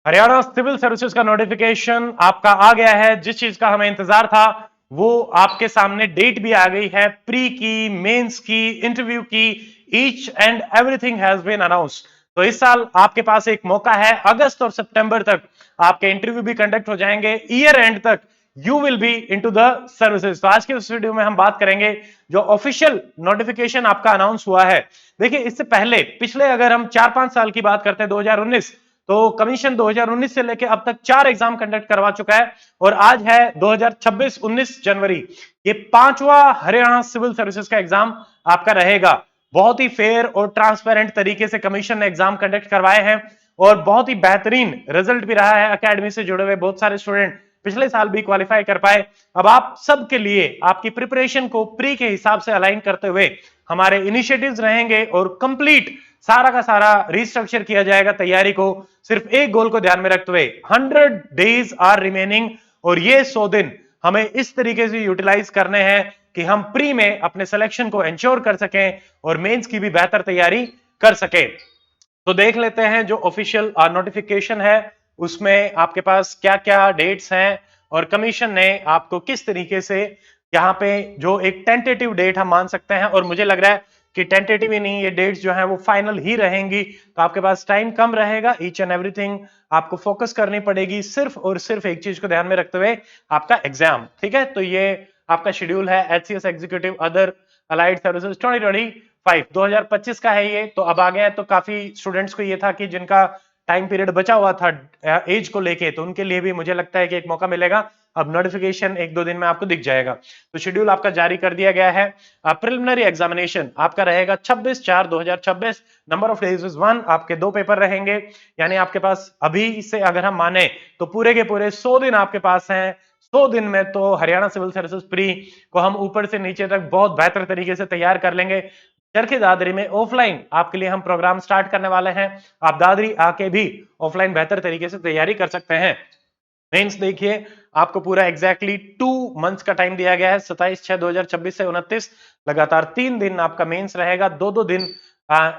Haryana civil services का notification आपका आ गया है। जिस चीज का हमें इंतजार था वो आपके सामने डेट भी आ गई है, प्री की, मेंस की, इंटरव्यू की, each and everything has been announce. तो इस साल आपके पास एक मौका है, अगस्त और सितंबर तक आपके इंटरव्यू भी कंडक्ट हो जाएंगे, ईयर एंड तक you will be into the services. तो आज के इस वीडियो में हम बात करेंगे जो ऑफिशियल नोटिफिकेशन आपका अनाउंस हुआ है। देखिए, इससे पहले पिछले अगर हम 4-5 साल की बात करते हैं, 2019, तो कमीशन 2019 से लेकर अब तक 4 एग्जाम कंडक्ट करवा चुका है और आज है 2026 19 जनवरी। ये 5वां हरियाणा सिविल सर्विसेज का एग्जाम आपका रहेगा। बहुत ही फेयर और ट्रांसपेरेंट तरीके से कमीशन ने एग्जाम कंडक्ट करवाए हैं और बहुत ही बेहतरीन रिजल्ट भी रहा है। एकेडमी से जुड़े हुए बहुत सारे स्टूडेंट पिछले साल भी क्वालिफाई कर पाए। अब आप सबके लिए आपकी प्रिपरेशन को प्री के हिसाब से अलाइन करते हुए हमारे इनिशिएटिव्स रहेंगे और कंप्लीट सारा का सारा रिस्ट्रक्चर किया जाएगा तैयारी को, सिर्फ एक गोल को ध्यान में रखते हुए। 100 डेज आर रिमेनिंग और ये 100 दिन हमें इस तरीके से यूटिलाइज करने हैं कि हम प्री में अपने सिलेक्शन को इंश्योर कर सकें और मेंस की भी बेहतर तैयारी कर सकें। तो देख लेते हैं जो ऑफिशियल नोटिफिकेशन है उसमें आपके पास क्या क्या डेट्स हैं और कमीशन ने आपको किस तरीके से यहाँ पे जो एक टेंटेटिव डेट हम मान सकते हैं, और मुझे लग रहा है कि टेंटेटिव ही नहीं, ये डेट्स जो हैं वो फाइनल ही रहेंगी। तो आपके पास टाइम कम रहेगा, ईच एंड एवरीथिंग आपको फोकस करनी पड़ेगी सिर्फ और सिर्फ एक चीज को ध्यान में रखते हुए, आपका एग्जाम। ठीक है, तो ये आपका शेड्यूल है HCS executive other allied services 2025 का है ये। तो अब आ गया, तो काफी स्टूडेंट्स को ये था कि जिनका टाइम पीरियड बचा हुआ था एज को लेके, तो उनके लिए भी मुझे लगता है कि एक मौका मिलेगा। अब नोटिफिकेशन 1-2 दिन में आपको दिख जाएगा। तो शेड्यूल आपका जारी कर दिया गया है। प्रिलिमिनरी एग्जामिनेशन आपका रहेगा 26/4/2026। Number of days is 1। आपके 2 पेपर रहेंगे, यानी आपके पास अभी से अगर हम माने तो पूरे के पूरे 100 दिन आपके पास हैं। 100 दिन में तो हरियाणा सिविल सर्विसेज प्री को हम ऊपर से नीचे तक बहुत बेहतर तरीके से तैयार कर लेंगे। चरखी दादरी में ऑफलाइन आपके लिए हम प्रोग्राम स्टार्ट करने वाले हैं। आप दादरी आके भी ऑफलाइन बेहतर तरीके से तैयारी कर सकते हैं। मेंस देखिए, आपको पूरा एग्जैक्टली 2 मंथ्स का टाइम दिया गया है। 27/6/2026 से 29 लगातार 3 दिन आपका मेंस रहेगा। 2-2 दिन,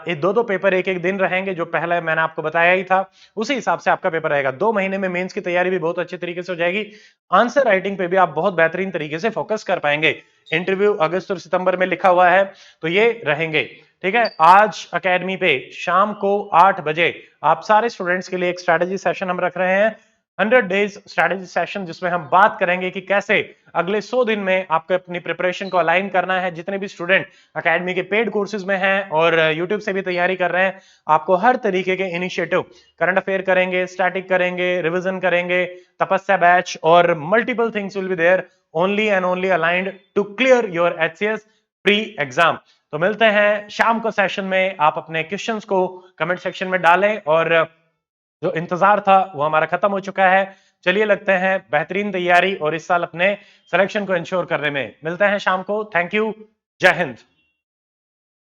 ये 2-2 पेपर एक-एक दिन रहेंगे, जो पहले मैंने आपको बताया ही था उसी हिसाब से आपका पेपर रहेगा। 2 महीने में मेंस की तैयारी भी बहुत अच्छे तरीके से हो जाएगी। आंसर राइटिंग पे भी आप बहुत बेहतरीन तरीके से फोकस कर पाएंगे। इंटरव्यू अगस्त और सितंबर में लिखा हुआ है, तो ये रहेंगे। ठीक है, आज अकेडमी पे शाम को 8 बजे आप सारे स्टूडेंट्स के लिए एक स्ट्रेटेजी सेशन हम रख रहे हैं, 100 डेज स्ट्रेटेजी सेशन, जिसमें हम बात करेंगे कि कैसे अगले 100 दिन में आपको अपनी प्रिपरेशन को अलाइन करना है। जितने भी स्टूडेंट एकेडमी के पेड कोर्सेज में हैं और यूट्यूब से भी तैयारी कर रहे हैं, आपको हर तरीके के इनिशिएटिव, करंट अफेयर करेंगे, स्टैटिक करेंगे, रिवीजन करेंगे, तपस्या बैच और multiple things will be there only and only aligned to clear your HCS pre exam. तो मिलते हैं शाम को सेशन में। आप अपने क्वेश्चंस को कमेंट सेक्शन में डालें और जो इंतजार था वो हमारा खत्म हो चुका है। चलिए, लगते हैं बेहतरीन तैयारी और इस साल अपने सिलेक्शन को इंश्योर करने में। मिलते हैं शाम को। Thank you. जय हिंद।